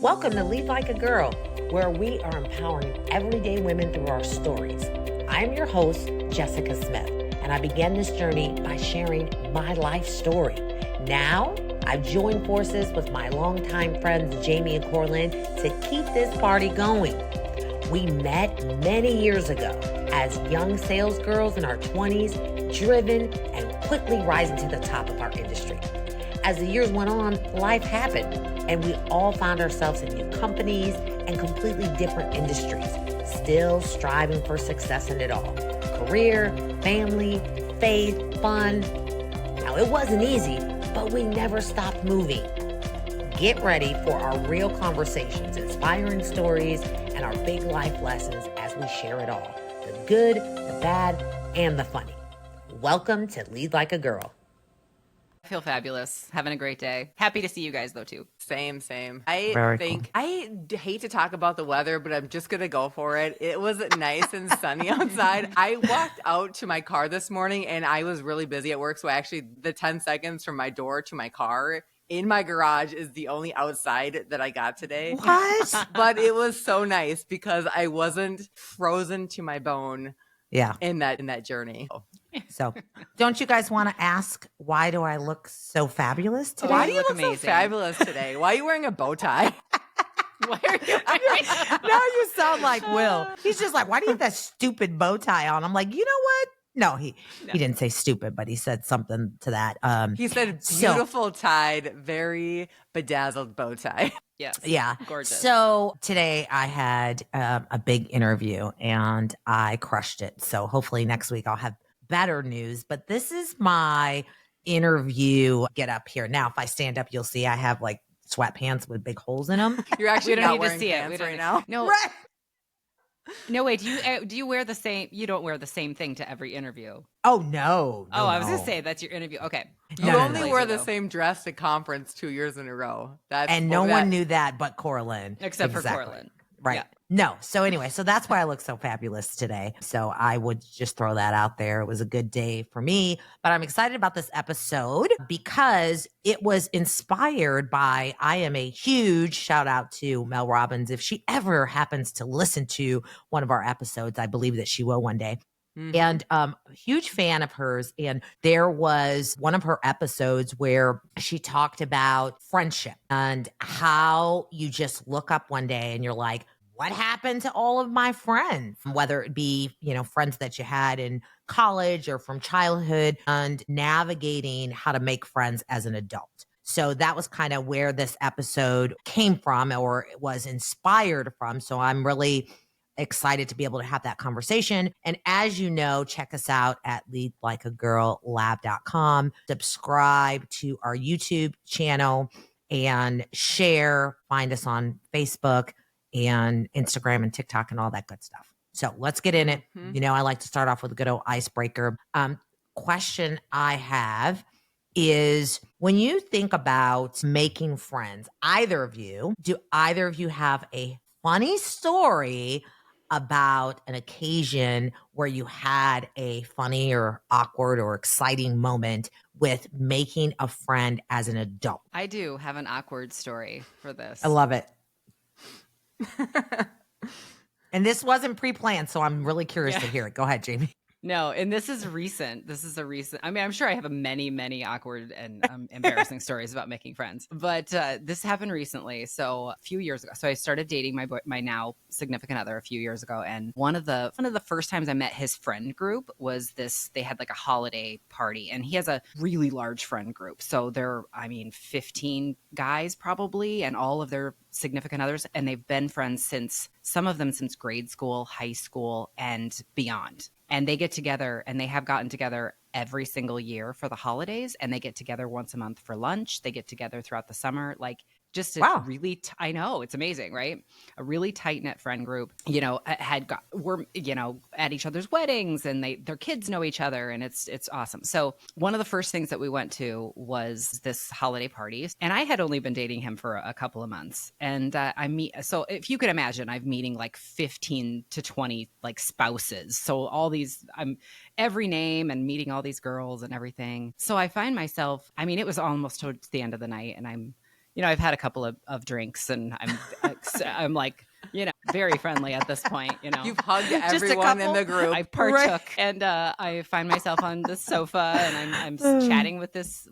Welcome to Lead Like a Girl, where we are empowering everyday women through our stories. I'm your host, Jessica Smith, and I began this journey by sharing my life story. Now, I've joined forces with my longtime friends, Jamie and Corlin, to keep this party going. We met many years ago as young sales girls in our 20s, driven and quickly rising to the top of our industry. As the years went on, life happened, and we all found ourselves in new companies and completely different industries, still striving for success in it all. Career, family, faith, fun. Now, it wasn't easy, but we never stopped moving. Get ready for our real conversations, inspiring stories, and our big life lessons as we share it all. The good, the bad, and the funny. Welcome to Lead Like a Girl. I feel fabulous. Having a great day. Happy to see you guys though too. Same. I hate to talk about the weather, but I'm just going to go for it. It was nice and sunny outside. I walked out to my car this morning and I was really busy at work. So the 10 seconds from my door to my car in my garage is the only outside that I got today. What? But it was so nice because I wasn't frozen to my bone. Yeah. In that journey. So, don't you guys want to ask, why do I look so fabulous today? Why do you look amazing. so fabulous today? Why are you wearing a bow tie? Why are you Now you sound like Will. He's just like, why do you have that stupid bow tie on? I'm like, you know what? No, he didn't say stupid, but he said something to that. He said beautiful tied, very bedazzled bow tie. Yes. Yeah. Gorgeous. So today I had a big interview and I crushed it. So hopefully next week I'll have better news. But this is my interview get up here. Now, if I stand up, you'll see I have like sweatpants with big holes in them. You're actually we don't not need to wearing see it. pants right now. No. Right. No, wait. Do you wear the same? You don't wear the same thing to every interview. Oh, no. I was gonna say that's your interview. Okay. You No, only no. wear the same dress to conference 2 years in a row. And no one knew that but Corlin. Except for Corlin. Right. Yeah. No. So anyway, so that's why I look so fabulous today. So I would just throw that out there. It was a good day for me, but I'm excited about this episode because it was inspired by, I am a huge shout out to Mel Robbins. If she ever happens to listen to one of our episodes, I believe that she will one day. Mm-hmm. And a huge fan of hers. And there was one of her episodes where she talked about friendship and how you just look up one day and you're like, what happened to all of my friends? Whether it be, friends that you had in college or from childhood, and navigating how to make friends as an adult. So that was kind of where this episode came from, or it was inspired from. So I'm really excited to be able to have that conversation. And as you know, check us out at leadlikeagirllab.com. Subscribe to our YouTube channel and share. Find us on Facebook and Instagram and TikTok and all that good stuff. So let's get in it. Mm-hmm. I like to start off with a good old icebreaker. Question I have is, when you think about making friends, do either of you have a funny story about an occasion where you had a funny or awkward or exciting moment with making a friend as an adult? I do have an awkward story for this. I love it. And this wasn't pre-planned, so I'm really curious to hear it. Go ahead, Jamie. No, and this is recent. I mean, I'm sure I have many, many awkward and embarrassing stories about making friends, but this happened recently. So a few years ago, I started dating my now significant other a few years ago, and one of the first times I met his friend group was this. They had like a holiday party, and he has a really large friend group. So they're, 15 guys probably, and all of their significant others, and they've been friends some of them since grade school, high school, and beyond. And they get together, and they have gotten together every single year for the holidays, and they get together once a month for lunch. They get together throughout the summer. Like, just a really, I know, it's amazing, right? A really tight knit friend group, we're at each other's weddings, and their kids know each other, and it's awesome. So one of the first things that we went to was this holiday party, and I had only been dating him for a couple of months, and so if you can imagine, I'm meeting like 15 to 20 like spouses. So all these, I'm every name and meeting all these girls and everything. So I find myself, it was almost towards the end of the night, and I'm I've had a couple of drinks and I'm like, very friendly at this point, You've hugged everyone in the group. I partook and I find myself on the sofa and I'm chatting with this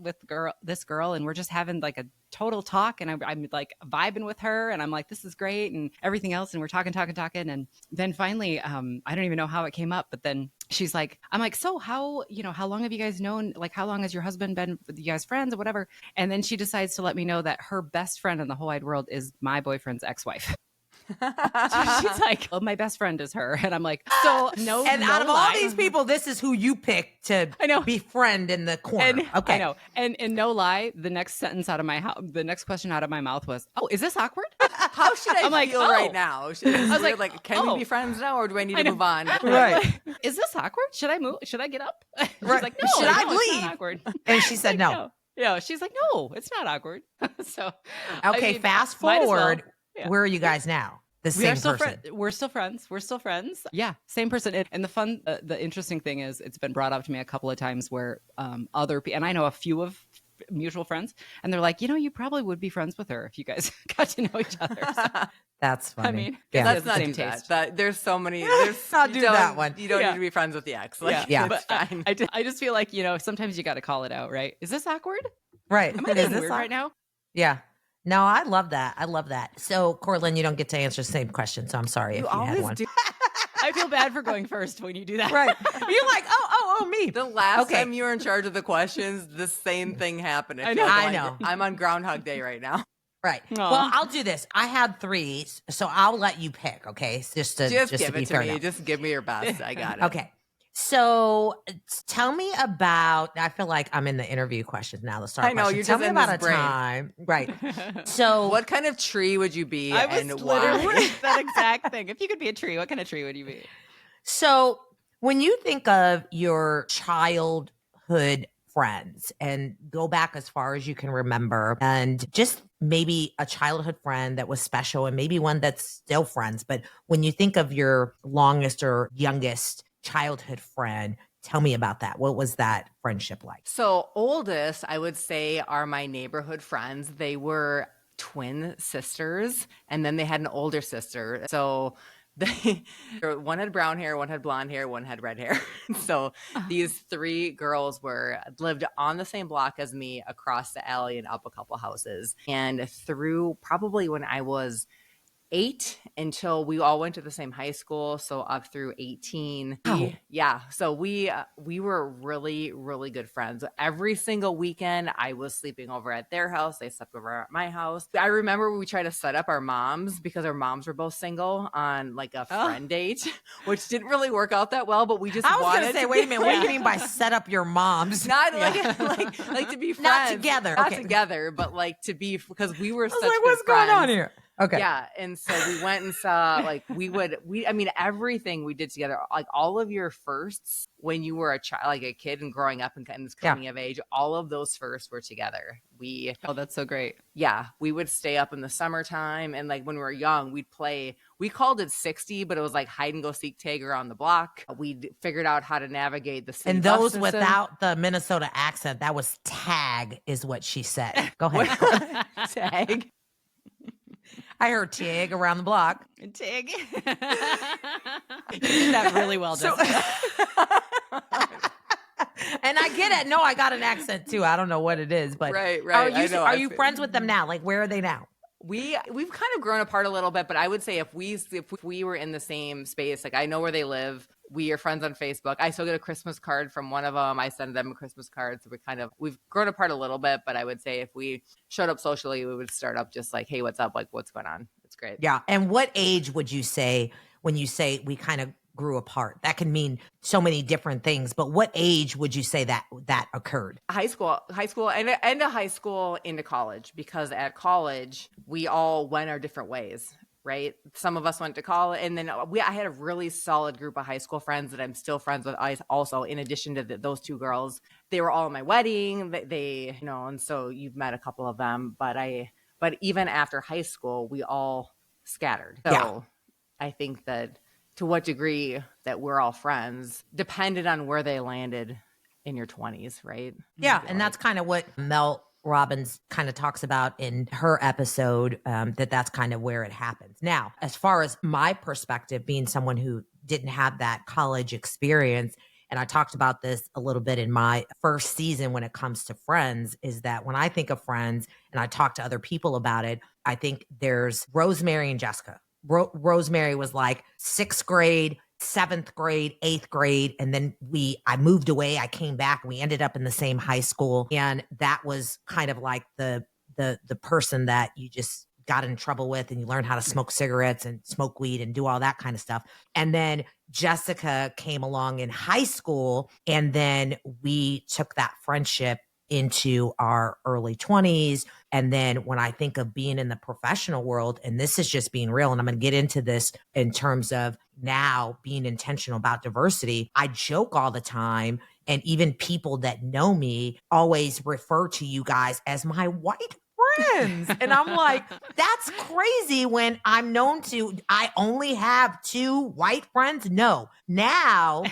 girl and we're just having like a total talk and I'm like vibing with her and I'm like, this is great and everything else. And we're talking. And then finally, I don't even know how it came up, but then she's like, I'm like, so how long have you guys known? Like, how long has your husband been with you guys friends or whatever? And then she decides to let me know that her best friend in the whole wide world is my boyfriend's ex-wife. So she's like, oh, my best friend is her. And I'm like, so no. And no out of lie. all these people, this is who you picked to befriend in the corner. And, okay. I know. And no lie, the next question out of my mouth was, oh, is this awkward? How should I feel right now? I was like, can we be friends now or do I need to move on? Right. Is this awkward? Should I move? Should I get up? She's Right. like, no, should I it's leave? not awkward. And she said no. Yeah, she's like, no, it's not awkward. So, okay, fast forward. Where are you guys now? The same person. We're still friends. We're still friends. Yeah, same person. And the interesting thing is, it's been brought up to me a couple of times where other people, and I know a few of mutual friends, and they're like, you probably would be friends with her if you guys got to know each other. So, that's funny. I mean, let's not same do taste. that. There's so many. Not do that one. You don't need to be friends with the ex. Like, yeah. But I just feel like sometimes you got to call it out, right? Is this awkward? Right. Am I being weird right now? Yeah. No, I love that. I love that. So, Cortland, you don't get to answer the same question, so I'm sorry if you had one. Do. I feel bad for going first when you do that. Right. You're like, oh, me. The last time you were in charge of the questions, the same thing happened. I know. I'm on Groundhog Day right now. Right. Aww. Well, I'll do this. I had 3, so I'll let you pick, okay? Just give to it be to fair me. enough. Just give me your best. I got it. Okay. So tell me about, I feel like I'm in the interview questions now. Let's start. I know, you're tell just me in about this a brain. time. Right. So what kind of tree would you be I was and literally why? that exact thing. If you could be a tree, what kind of tree would you be? So when you think of your childhood friends and go back as far as you can remember and just maybe a childhood friend that was special and maybe one that's still friends. But when you think of your longest or youngest childhood friend, tell me about that. What was that friendship like? So oldest, I would say, are my neighborhood friends. They were twin sisters, and then they had an older sister. So one had brown hair, one had blonde hair, one had red hair. So these 3 girls lived on the same block as me, across the alley and up a couple houses. And through probably when I was 8 until we all went to the same high school, so up through 18. Wow. So we were really, really good friends. Every single weekend I was sleeping over at their house, they slept over at my house. I remember we tried to set up our moms, because our moms were both single, on like a friend date, which didn't really work out that well, but we just I was wanted going to say, to wait a minute, what do you mean by set up your moms? not like to be friends. Not together. Not Okay. together, but like to be, because we were I was such like, good what's going on friends. here? Okay. Yeah. And so we went and saw, like, everything we did together, like all of your firsts when you were a child, like a kid and growing up and kind of coming of age, all of those firsts were together. Oh, that's so great. Yeah. We would stay up in the summertime. And like when we were young, we'd play, we called it 60, but it was like hide and go seek tag around the block. We figured out how to navigate the city And bus those system. without the Minnesota accent, that was tag is what she said. Go ahead. Tag. I heard Tig around the block. Tig. You did that really well, Jessica. And I get it. No, I got an accent too. I don't know what it is, but Right. Are you friends with them now? Like, where are they now? We've kind of grown apart a little bit, but I would say if we were in the same space, like I know where they live. We are friends on Facebook. I still get a Christmas card from one of them. I send them a Christmas card. So we've grown apart a little bit, but I would say if we showed up socially, we would start up just like, hey, what's up? Like, what's going on? It's great. Yeah. And what age would you say when you say we kind of grew apart? That can mean so many different things, but what age would you say that occurred? High school and a high school into college, because at college we all went our different ways. Right. Some of us went to college, and then I had a really solid group of high school friends that I'm still friends with. I also, in addition to those 2 girls, they were all at my wedding. They and so you've met a couple of them, but even after high school, we all scattered. So I think that to what degree that we're all friends depended on where they landed in your 20s. Right. Yeah. And that's kind of what Mel Robbins kind of talks about in her episode, that's kind of where it happens. Now, as far as my perspective, being someone who didn't have that college experience, and I talked about this a little bit in my first season when it comes to friends, is that when I think of friends and I talk to other people about it, I think there's Rosemary and Jessica. Rosemary was like 6th grade, 7th grade, 8th grade. And then I moved away. I came back. We ended up in the same high school. And that was kind of like the person that you just got in trouble with, and you learned how to smoke cigarettes and smoke weed and do all that kind of stuff. And then Jessica came along in high school, and then we took that friendship into our early 20s. And then when I think of being in the professional world, and this is just being real, and I'm going to get into this in terms of now being intentional about diversity, I joke all the time. And even people that know me always refer to you guys as my white friends. And I'm like, that's crazy when I'm known to, I only have 2 white friends. No, now,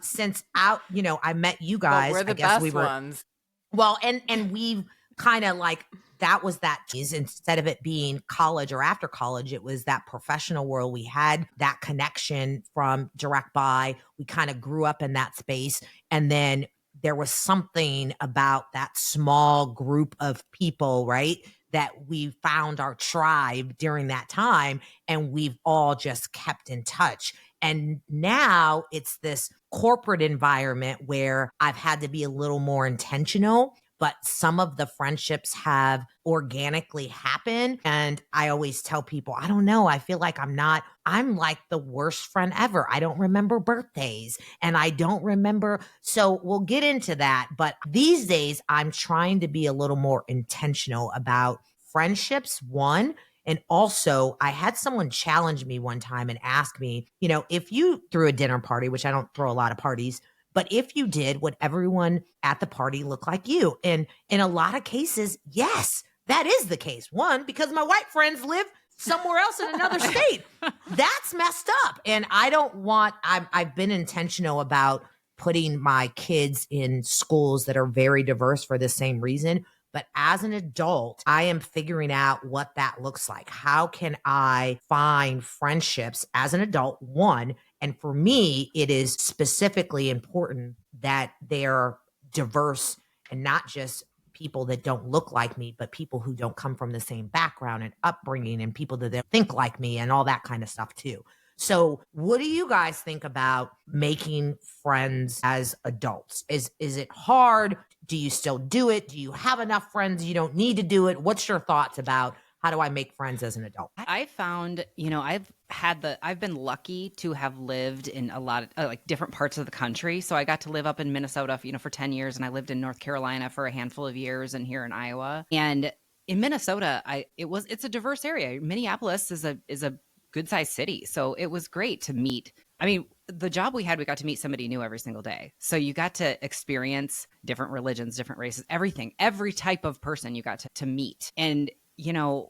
since I met you guys, well, we're the I guess best we were ones. Well, and we've kind of like, that was that instead of it being college or after college, it was that professional world. We had that connection from direct buy. We kind of grew up in that space. And then there was something about that small group of people, right? That we found our tribe during that time, and we've all just kept in touch. And now it's this corporate environment where I've had to be a little more intentional, but some of the friendships have organically happened. And I always tell people, I don't know, I feel like I'm like the worst friend ever. I don't remember birthdays, and I don't remember. So we'll get into that. But these days, I'm trying to be a little more intentional about friendships, one. And also, I had someone challenge me one time and ask me, if you threw a dinner party, which I don't throw a lot of parties, but if you did, would everyone at the party look like you? And in a lot of cases, yes, that is the case. One, because my white friends live somewhere else in another state. That's messed up. And I've been intentional about putting my kids in schools that are very diverse for the same reason. But as an adult, I am figuring out what that looks like. How can I find friendships as an adult? One, and for me, it is specifically important that they're diverse and not just people that don't look like me, but people who don't come from the same background and upbringing, and people that don't think like me and all that kind of stuff too. So what do you guys think about making friends as adults? Is it hard? Do you still do it? Do you have enough friends you don't need to do it? What's your thoughts about how do I make friends as an adult? I found, I've been lucky to have lived in a lot of like different parts of the country. So I got to live up in Minnesota, for 10 years, and I lived in North Carolina for a handful of years, and here in Iowa. And in Minnesota, it's a diverse area. Minneapolis is a good sized city. So it was great to meet. I mean, the job we got to meet somebody new every single day. So you got to experience different religions, different races, everything, every type of person you got to meet. And,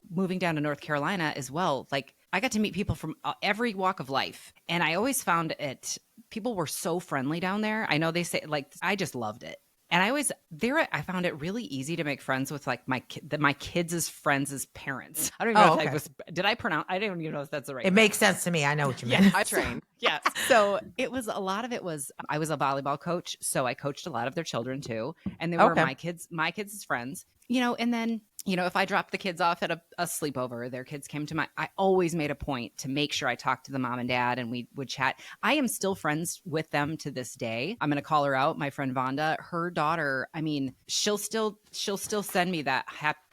moving down to North Carolina as well, like I got to meet people from every walk of life. And I always found people were so friendly down there. I know they say I just loved it. And I found it really easy to make friends with like my kids' friends' parents. I don't even know I don't even know if that's the right It word. Makes sense to me. I know what you mean. I trained. Yeah. So a lot of it was, I was a volleyball coach. So I coached a lot of their children too. And they were my kids' friends, and then, if I dropped the kids off at a sleepover, their kids came to I always made a point to make sure I talked to the mom and dad, and we would chat. I am still friends with them to this day. I'm going to call her out. My friend Vonda, her daughter, I mean, she'll still send me that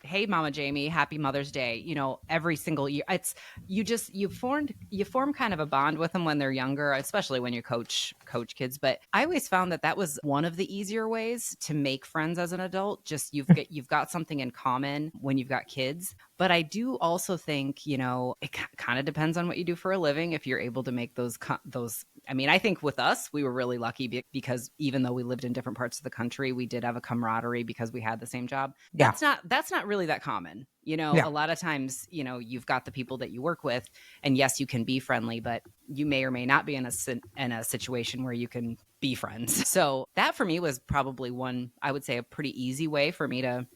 hey, Mama Jamie, happy Mother's Day, every single year. It's, you form kind of a bond with them when they're younger, especially when you coach kids. But I always found that was one of the easier ways to make friends as an adult. Just you've got something in common when you've got kids. But I do also think, it kind of depends on what you do for a living. If you're able to make those, I mean, I think with us, we were really lucky because even though we lived in different parts of the country, we did have a camaraderie because we had the same job. Yeah. That's not really that common. Yeah. A lot of times, you've got the people that you work with, and yes, you can be friendly, but you may or may not be in a situation where you can be friends. So that for me was probably one, I would say, a pretty easy way for me to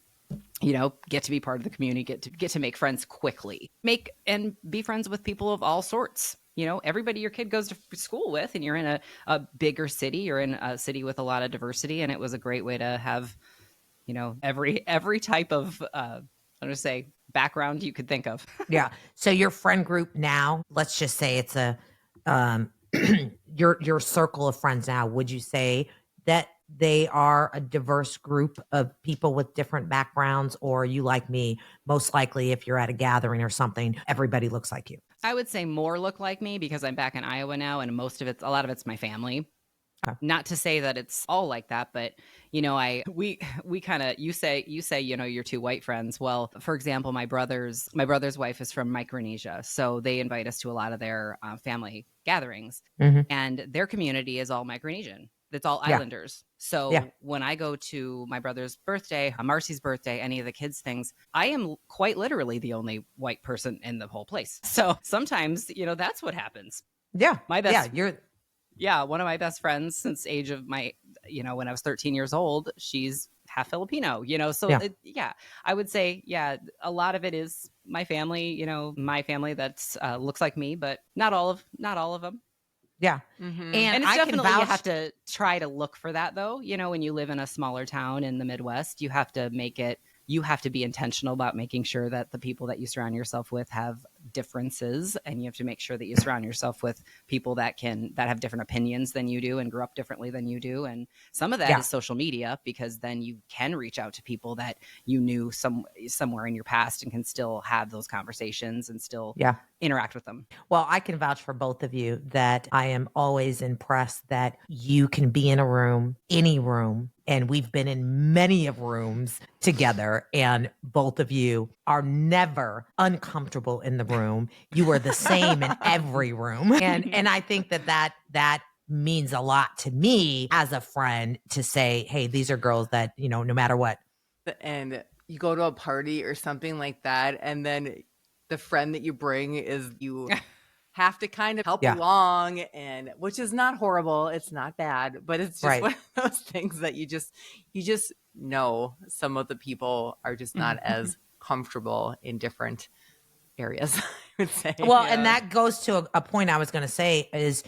get to be part of the community, get to make friends quickly, make and be friends with people of all sorts. Everybody your kid goes to school with, and you're in a bigger city, you're in a city with a lot of diversity. And it was a great way to have, every type of, I'm going to say, background you could think of. Yeah. So your friend group now, let's just say it's your circle of friends now, would you say that they are a diverse group of people with different backgrounds? Or you, like me, most likely if you're at a gathering or something, everybody looks like you? I would say more look like me because I'm back in Iowa now, and a lot of it's my family. Not to say that it's all like that, but we kind of, you say your two white friends. Well, for example, my brother's wife is from Micronesia, so they invite us to a lot of their family gatherings, and their community is all Micronesian. It's all islanders. So when I go to my brother's birthday, Marcy's birthday, any of the kids' things, I am quite literally the only white person in the whole place. So sometimes, that's what happens. Yeah. My best. Yeah, one of my best friends since age of my, when I was 13 years old, she's half Filipino, so I would say, a lot of it is my family, my family that's looks like me, but not all of them. Yeah. Mm-hmm. And it's definitely, you have to try to look for that though. When you live in a smaller town in the Midwest, you have to be intentional about making sure that the people that you surround yourself with have differences, and you have to make sure that you surround yourself with people that have different opinions than you do and grew up differently than you do. And some of that is social media, because then you can reach out to people that you knew somewhere in your past and can still have those conversations and still interact with them. Well, I can vouch for both of you that I am always impressed that you can be in a room, any room, and we've been in many of rooms together, and both of you are never uncomfortable in the room. You are the same in every room. And I think that means a lot to me as a friend to say, hey, these are girls that, no matter what. And you go to a party or something like that, and then the friend that you bring is you have to kind of help along, and which is not horrible. It's not bad, but it's just one of those things that you just know some of the people are just not as comfortable in different areas, I would say. Well, and that goes to a point I was going to say is,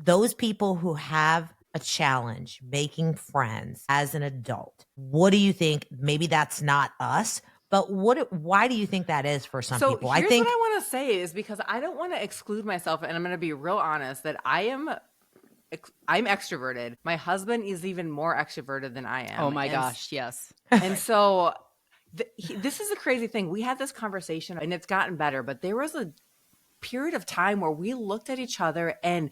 those people who have a challenge making friends as an adult, what do you think? Maybe that's not us, but why do you think that is for some people? Here's what I want to say is, because I don't want to exclude myself, and I'm going to be real honest that I'm extroverted. My husband is even more extroverted than I am. Oh my gosh, yes. And so this is a crazy thing. We had this conversation, and it's gotten better, but there was a period of time where we looked at each other and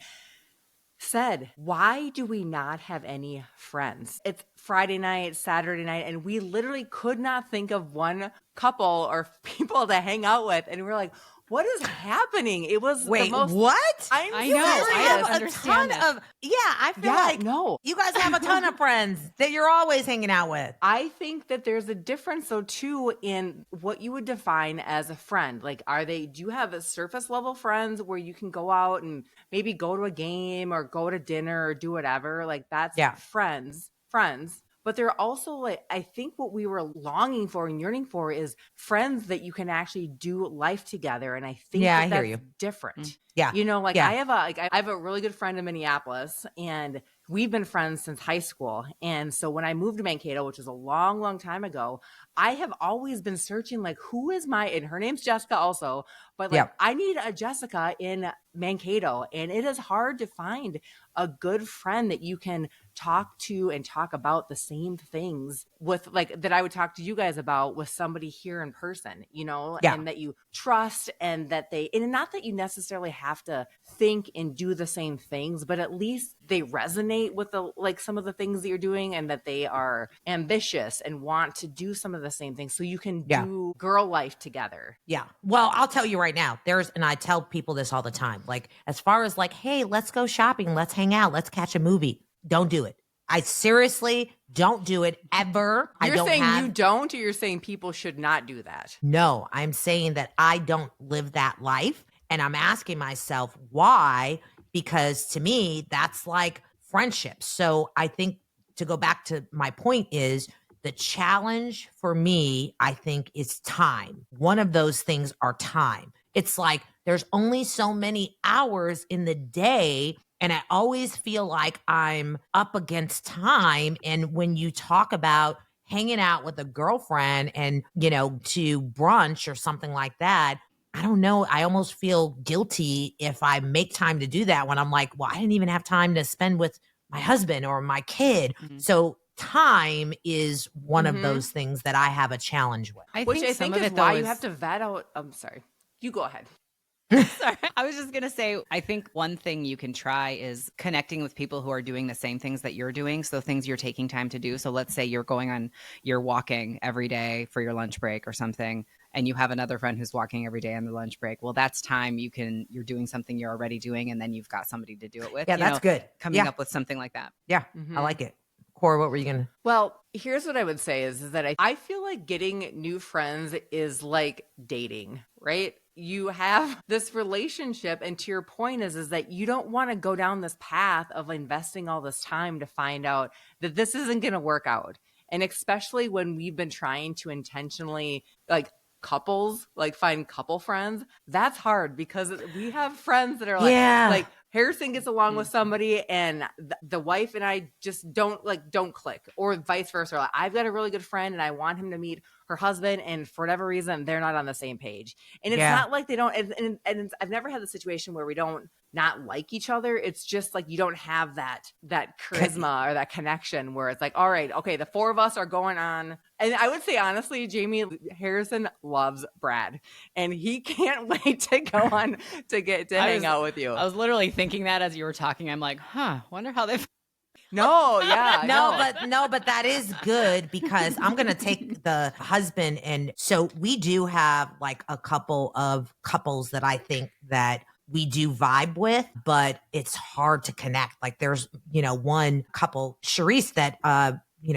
said, why do we not have any friends? It's Friday night, Saturday night, and we literally could not think of one couple or people to hang out with. And we're like, what is happening? It was the most. What? I know. I don't understand that. I feel like you guys have a ton of friends that you're always hanging out with. I think that there's a difference though too in what you would define as a friend. Like, do you have a surface level friends where you can go out and maybe go to a game or go to dinner or do whatever? Like, that's friends. But they're also like, I think what we were longing for and yearning for is friends that you can actually do life together. And I think that's different. Yeah. I have a really good friend in Minneapolis, and we've been friends since high school. And so when I moved to Mankato, which was a long, long time ago, I have always been searching, like, who is and her name's Jessica also, but I need a Jessica in Mankato. And it is hard to find a good friend that you can talk to and talk about the same things with, like, that I would talk to you guys about with somebody here in person, and that you trust, and that and not that you necessarily have to think and do the same things, but at least they resonate with some of the things that you're doing, and that they are ambitious and want to do some of the same things, so you can do girl life together. Yeah. Well, I'll tell you right now, and I tell people this all the time, like, as far as like, hey, let's go shopping, let's hang out, let's catch a movie. Don't do it. I seriously don't do it ever. You're saying you don't, or you're saying people should not do that? No, I'm saying that I don't live that life. And I'm asking myself why, because to me, that's like friendship. So I think, to go back to my point, is The challenge for me, I think, is time. One of those things are time. It's like there's only so many hours in the day, and I always feel like I'm up against time. And when you talk about hanging out with a girlfriend and, to brunch or something like that, I don't know. I almost feel guilty if I make time to do that when I'm like, well, I didn't even have time to spend with my husband or my kid. Mhm. So time is one of Mhm. those things that I have a challenge with. Which I think is why you have to vet out. I'm sorry. You go ahead. Sorry. I was just going to say, I think one thing you can try is connecting with people who are doing the same things that you're doing. So things you're taking time to do. So let's say you're walking every day for your lunch break or something, and you have another friend who's walking every day on the lunch break. Well, that's time you're doing something you're already doing, and then you've got somebody to do it with. Yeah, that's good. Coming up with something like that. Yeah, I like it. Cora, what were you going to? Well, here's what I would say is that I feel like getting new friends is like dating, right? You have this relationship, and to your point is that you don't want to go down this path of investing all this time to find out that this isn't going to work out. And especially when we've been trying to intentionally find couple friends, that's hard because we have friends that are like Harrison gets along with somebody and the wife and I just don't click, or vice versa. Like, I've got a really good friend and I want him to meet her husband, and for whatever reason, they're not on the same page. And it's not like they don't, and I've never had the situation where we don't not like each other. It's just like you don't have that charisma or that connection where it's like, all right, okay, the four of us are going on. And I would say, honestly, Jamie Harrison loves Brad, and he can't wait to go on to hang out with you. I was literally thinking that as you were talking. I'm like, wonder how they. No, yeah. But that is good because I'm going to take the husband. And so we do have like a couple of couples that I think that we do vibe with, but it's hard to connect. Like there's, one couple, Sharice, that,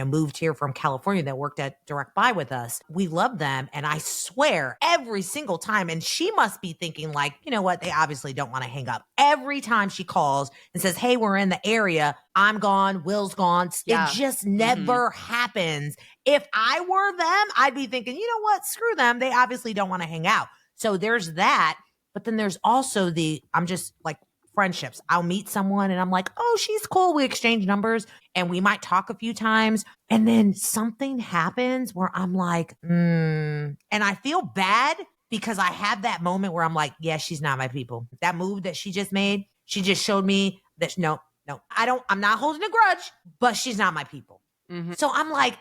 moved here from California that worked at Direct Buy with us. We love them. And I swear every single time, and she must be thinking like, you know what? They obviously don't want to hang up. Every time she calls and says, hey, we're in the area, I'm gone, Will's gone. Yeah. It just never happens. If I were them, I'd be thinking, you know what? Screw them. They obviously don't want to hang out. So there's that. But then there's also I'm just like, friendships. I'll meet someone and I'm like, oh, she's cool. We exchange numbers and we might talk a few times. And then something happens where I'm like, and I feel bad because I have that moment where I'm like, yeah, she's not my people. That move that she just made, she just showed me that no, I'm not holding a grudge, but she's not my people. Mm-hmm. So I'm like,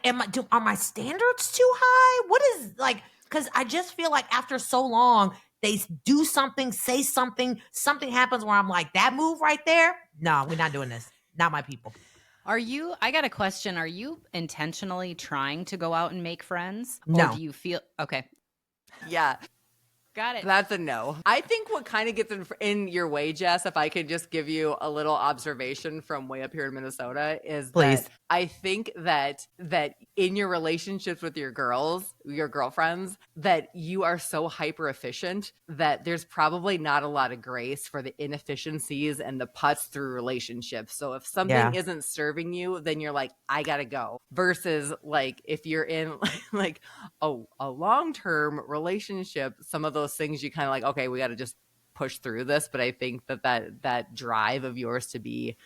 are my standards too high? What is because I just feel like after so long, they do something, say something happens where I'm like, that move right there? No, we're not doing this. Not my people. I got a question. Are you intentionally trying to go out and make friends? No. Or do you feel, okay. Yeah. Got it. That's a no. I think what kind of gets in your way, Jess, if I could just give you a little observation from way up here in Minnesota, is that I think that in your relationships with your girlfriends, that you are so hyper efficient that there's probably not a lot of grace for the inefficiencies and the putts through relationships. So if something isn't serving you, then you're like, I gotta go. Versus like if you're in like a long-term relationship, some of those things you kind of like, okay, we got to just push through this. But I think that drive of yours to be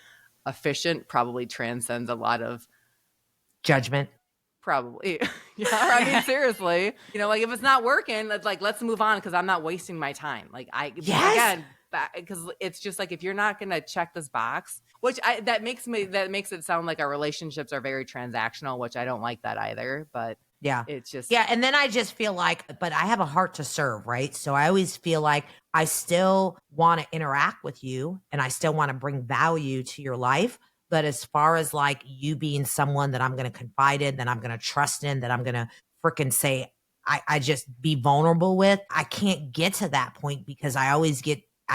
efficient probably transcends a lot of judgment. Probably. Yeah. I mean, seriously, like if it's not working, it's like, let's move on because I'm not wasting my time. Like again, because it's just like, if you're not going to check this box, which that makes it sound like our relationships are very transactional, which I don't like that either. But yeah, it's just, and then I just feel like, but I have a heart to serve, right? So I always feel like I still want to interact with you and I still want to bring value to your life. But as far as like you being someone that I'm going to confide in, that I'm going to trust in, that I'm going to freaking say, I just be vulnerable with, I can't get to that point because I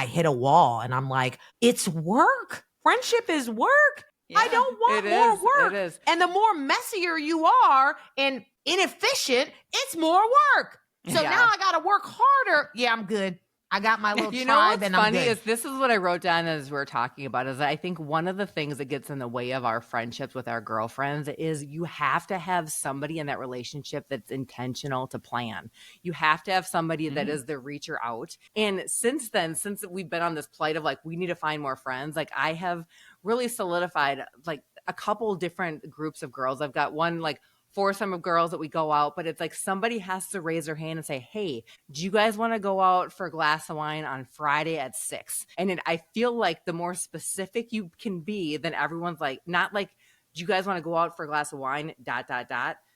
hit a wall and I'm like, it's work. Friendship is work. Yeah, I don't want more work. It is. And the more messier you are and inefficient, it's more work. So now I got to work harder. Yeah, I'm good. I got my little You know tribe, what's and I'm funny good. is this is what I wrote down as we're talking about is I think one of the things that gets in the way of our friendships with our girlfriends is you have to have somebody in that relationship that's intentional to plan. You have to have somebody that is the reacher out. And since then, since we've been on this plight of like, we need to find more friends, like I have really solidified like a couple different groups of girls. I've got one like foursome of girls that we go out, but it's like somebody has to raise their hand and say, hey, do you guys want to go out for a glass of wine on Friday at 6? And I feel like the more specific you can be, then everyone's like, not like, do you guys want to go out for a glass of wine, ...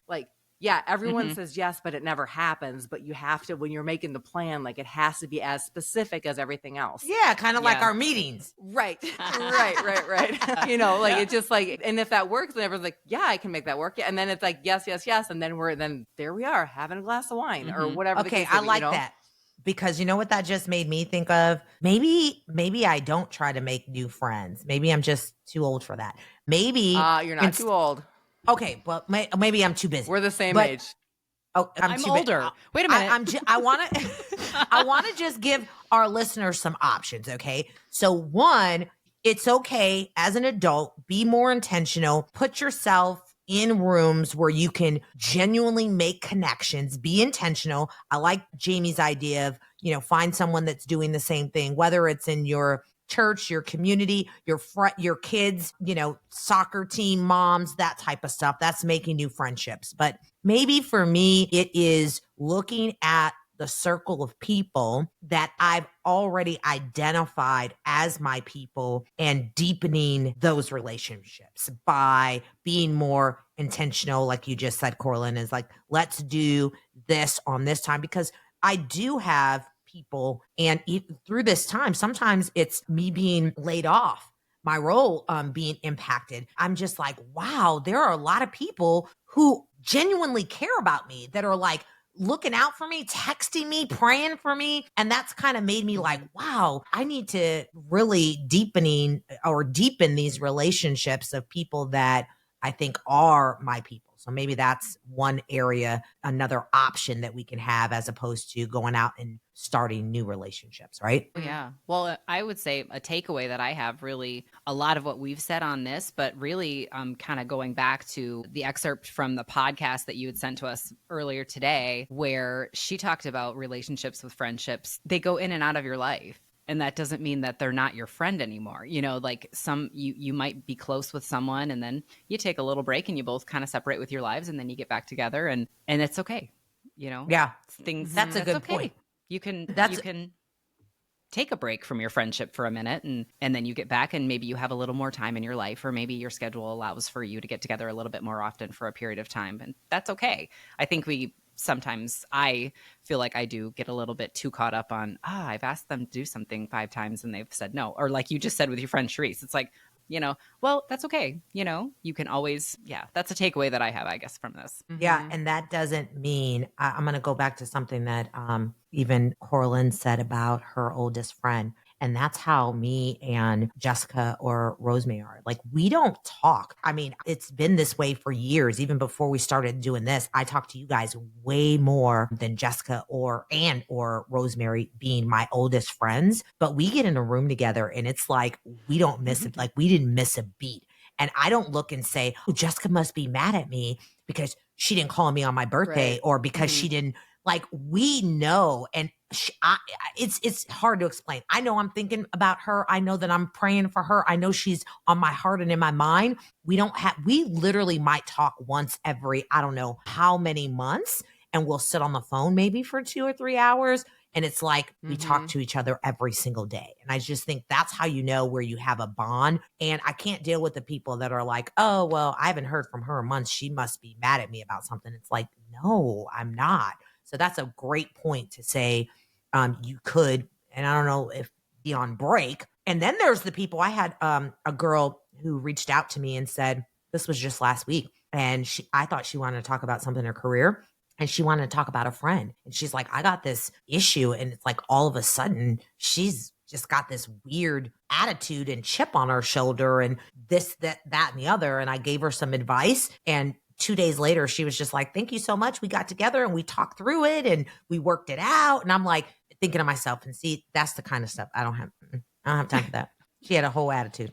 Like, yeah, everyone says yes, but it never happens. But you have to, when you're making the plan, like it has to be as specific as everything else. Yeah, kind of like our meetings. Right. Right. You know, like it's just like, and if that works, then everyone's like, yeah, I can make that work. And then it's like, yes. And then there we are having a glass of wine or whatever. Okay, I like that. Because you know what that just made me think of? Maybe I don't try to make new friends. Maybe I'm just too old for that. Maybe you're not too old. Okay, but maybe I'm too busy. We're the same age. Oh, I'm older. Wait a minute. I want to just give our listeners some options, okay? So one, it's okay as an adult, be more intentional, put yourself in rooms where you can genuinely make connections, be intentional. I like Jamie's idea of, find someone that's doing the same thing, whether it's in your church, your community, your kids, soccer team, moms, that type of stuff. That's making new friendships. But maybe for me, it is looking at the circle of people that I've already identified as my people and deepening those relationships by being more intentional. Like you just said, Corlin, is like, let's do this on this time, because I do have people, and through this time, sometimes it's me being laid off, my role being impacted. I'm just like, wow, there are a lot of people who genuinely care about me, that are like looking out for me, texting me, praying for me. And that's kind of made me like, wow, I need to really deepen these relationships of people that I think are my people. So maybe that's one area, another option that we can have, as opposed to going out and starting new relationships, right? Yeah. Well, I would say a takeaway that I have, really a lot of what we've said on this, but really kind of going back to the excerpt from the podcast that you had sent to us earlier today, where she talked about relationships with friendships. They go in and out of your life. And that doesn't mean that they're not your friend anymore. Like you might be close with someone, and then you take a little break and you both kind of separate with your lives, and then you get back together, and it's okay. Yeah. That's a good point. You can take a break from your friendship for a minute, and then you get back, and maybe you have a little more time in your life, or maybe your schedule allows for you to get together a little bit more often for a period of time. And that's okay. I think sometimes I feel like I do get a little bit too caught up on, I've asked them to do something 5 times and they've said no. Or like you just said with your friend Sharice, it's like, well, that's okay. You can always, that's a takeaway that I have, I guess, from this. Yeah. And that doesn't mean, I'm going to go back to something that even Corlin said about her oldest friend. And that's how me and Jessica or Rosemary are. Like, we don't talk. I mean, it's been this way for years. Even before we started doing this, I talk to you guys way more than Jessica or Rosemary being my oldest friends. But we get in a room together and it's like, we don't miss it. Like, we didn't miss a beat. And I don't look and say, oh, Jessica must be mad at me because she didn't call me on my birthday, or because she didn't. Like, we know, and it's hard to explain. I know I'm thinking about her. I know that I'm praying for her. I know she's on my heart and in my mind. We literally might talk once every, I don't know how many months, and we'll sit on the phone maybe for 2 or 3 hours. And it's like we talk to each other every single day. And I just think that's how you know where you have a bond. And I can't deal with the people that are like, oh, well, I haven't heard from her in months, she must be mad at me about something. It's like, no, I'm not. So that's a great point to say, you could, and I don't know if be on break. And then there's the people, I had a girl who reached out to me and said, this was just last week, and I thought she wanted to talk about something in her career, and she wanted to talk about a friend. And she's like, I got this issue, and it's like all of a sudden she's just got this weird attitude and chip on her shoulder and this, that, and the other. And I gave her some advice, and 2 days later, she was just like, thank you so much. We got together and we talked through it and we worked it out. And I'm like, thinking to myself, and see, that's the kind of stuff I don't have time for that. She had a whole attitude.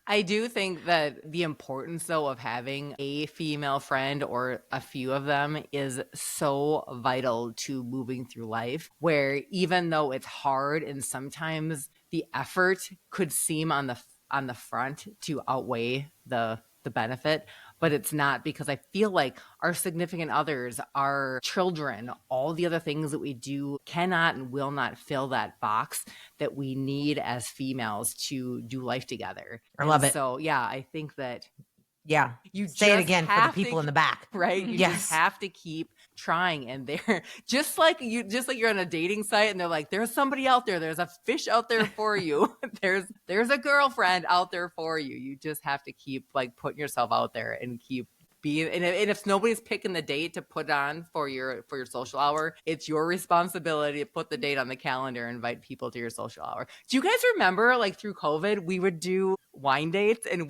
I do think that the importance, though, of having a female friend or a few of them is so vital to moving through life, where even though it's hard and sometimes the effort could seem on the front to outweigh the benefit, but it's not, because I feel like our significant others, our children, all the other things that we do cannot and will not fill that box that we need as females to do life together. I love it. So yeah, I think that you say it again for the people in the back, right? You just have to keep trying, and they're just like you're on a dating site and they're like, there's somebody out there, there's a fish out there for you. there's a girlfriend out there for you. You just have to keep like putting yourself out there and keep being, and if nobody's picking the date to put on for your social hour, it's your responsibility to put the date on the calendar and invite people to your social hour. Do you guys remember, like, through COVID, we would do wine dates, and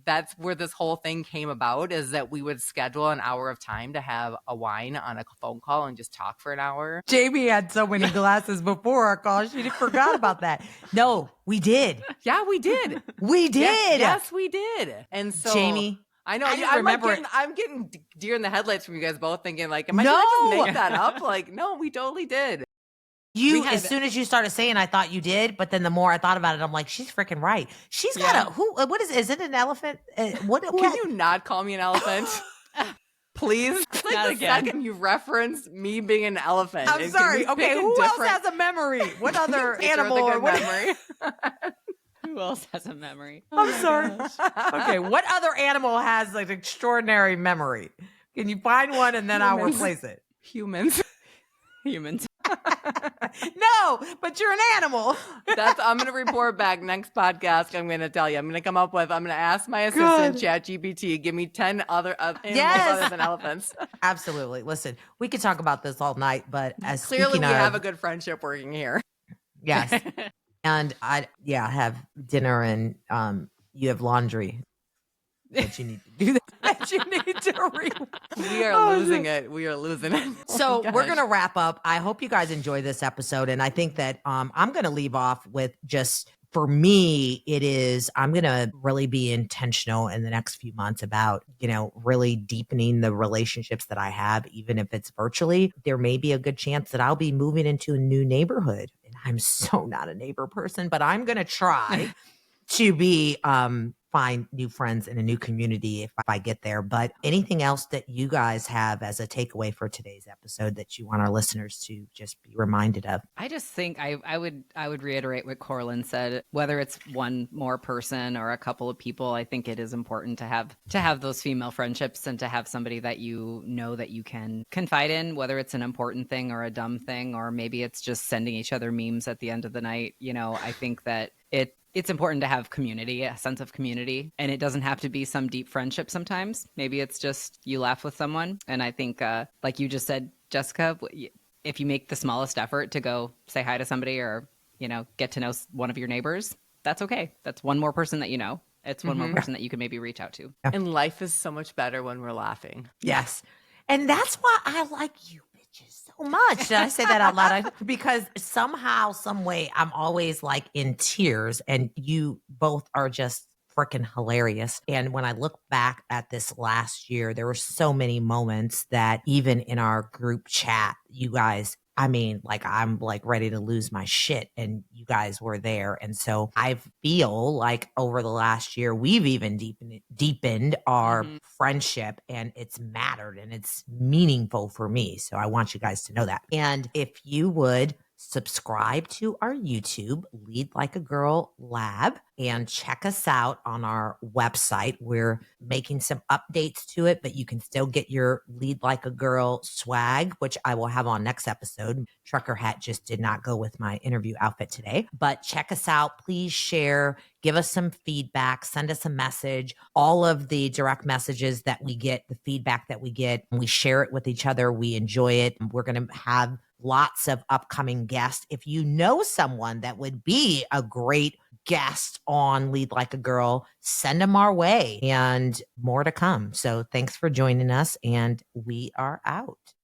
that's where this whole thing came about, is that we would schedule an hour of time to have a wine on a phone call and just talk for an hour. Jamie had so many glasses before our call, she forgot about that. No, we did. Yeah, we did. We did. Yes, we did. And so Jamie, I know. I'm getting deer in the headlights from you guys both, thinking like, am I going to just make that up? Like, no, we totally did. As soon as you started saying, I thought you did, but then the more I thought about it, I'm like, she's freaking right. She's got what is it an elephant? What can you not call me an elephant? Please. It's like the second you reference me being an elephant. I'm sorry. Okay, who else has a memory? What other animal or memory? Who else has a memory? I'm sorry. Okay, what other animal has like an extraordinary memory? Can you find one and then I'll replace it? Humans. No, but you're an animal. I'm going to report back next podcast. I'm going to tell you. I'm going to ask my assistant, ChatGPT, give me 10 other animals other than elephants. Absolutely. Listen, we could talk about this all night, but as clearly we have a good friendship working here. Yes. And I have dinner, and you have laundry that you need to do that you need to read. We are losing it. We are losing it. So we're going to wrap up. I hope you guys enjoy this episode. And I think that I'm going to leave off with just, for me, I'm going to really be intentional in the next few months about, really deepening the relationships that I have, even if it's virtually. There may be a good chance that I'll be moving into a new neighborhood. And I'm so not a neighbor person, but I'm going to try to be, find new friends in a new community if I get there. But anything else that you guys have as a takeaway for today's episode that you want our listeners to just be reminded of? I just think I would reiterate what Corlin said. Whether it's one more person or a couple of people, I think it is important to have those female friendships and to have somebody that you know that you can confide in, whether it's an important thing or a dumb thing, or maybe it's just sending each other memes at the end of the night. I think that it's important to have community, a sense of community, and it doesn't have to be some deep friendship sometimes. Maybe it's just you laugh with someone. And I think, like you just said, Jessica, if you make the smallest effort to go say hi to somebody or, get to know one of your neighbors, that's okay. That's one more person that you know. It's one more person that you can maybe reach out to. And life is so much better when we're laughing. Yes. And that's why I like you so much. Did I say that out loud? Because somehow, some way, I'm always like in tears, and you both are just freaking hilarious. And when I look back at this last year, there were so many moments that even in our group chat, you guys, I'm like ready to lose my shit, and you guys were there. And so I feel like over the last year, we've even deepened our friendship, and it's mattered and it's meaningful for me. So I want you guys to know that. And if you would subscribe to our YouTube, Lead Like a Girl Lab, and check us out on our website. We're making some updates to it, but you can still get your Lead Like a Girl swag, which I will have on next episode. Trucker hat just did not go with my interview outfit today, but check us out. Please share, give us some feedback, send us a message. All of the direct messages that we get, the feedback that we get, we share it with each other. We enjoy it. We're going to have lots of upcoming guests. If you know someone that would be a great guest on Lead Like a Girl, send them our way, and more to come. So thanks for joining us, and we are out.